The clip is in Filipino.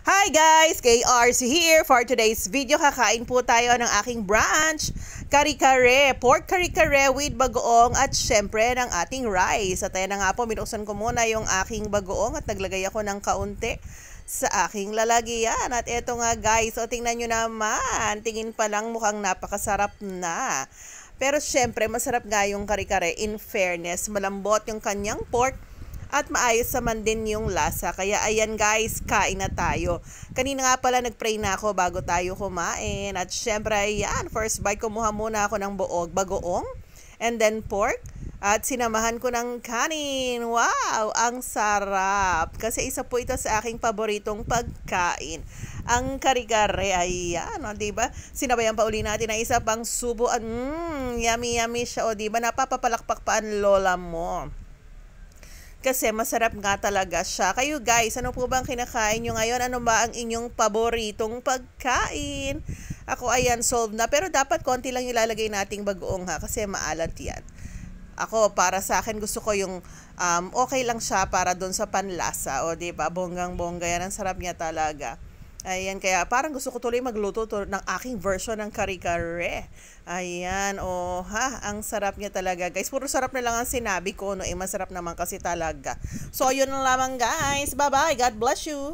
Hi guys! KRC here. For today's video, kakain po tayo ng aking brunch. Kare-kare, pork kare-kare with bagoong at syempre ng ating rice. At ayan na nga po, binuksan ko muna yung aking bagoong at naglagay ako ng kaunti sa aking lalagyan. At eto nga guys, o tingnan nyo naman, tingin pa lang mukhang napakasarap na. Pero syempre, masarap nga yung kare-kare. In fairness, malambot yung kanyang pork at maayos naman din yung lasa. Kaya ayan guys, kain na tayo. Kanina nga pala nagpray na ako bago tayo kumain. At syempre ayan, first bite kumuha muna ako ng bagoong and then pork. At sinamahan ko ng kanin. Wow, ang sarap. Kasi isa po ito sa aking paboritong pagkain. Ang kare-kare, ayan, o, diba? Sinabayan pa uli natin ng isa pang subo. At yummy yummy siya, o, diba? Napapapalakpak pa ang lola mo. Kasi masarap nga talaga siya. Kayo guys, ano po bang kinakain nyo ngayon? Ano ba ang inyong paboritong pagkain? Ako ayan, solved na. Pero dapat konti lang ilalagay nating bagoong ha, kasi maalat yan. Ako, para sa akin, gusto ko yung okay lang siya para doon sa panlasa. O diba, bonggang-bongga yan. Ang sarap niya talaga. Ayan, kaya parang gusto ko tuloy magluto ng aking version ng kare-kare. Ayan, oh ha, ang sarap niya talaga guys. Puro sarap na lang ang sinabi ko, no? Masarap naman kasi talaga. So, yun lang lamang guys. Bye-bye. God bless you.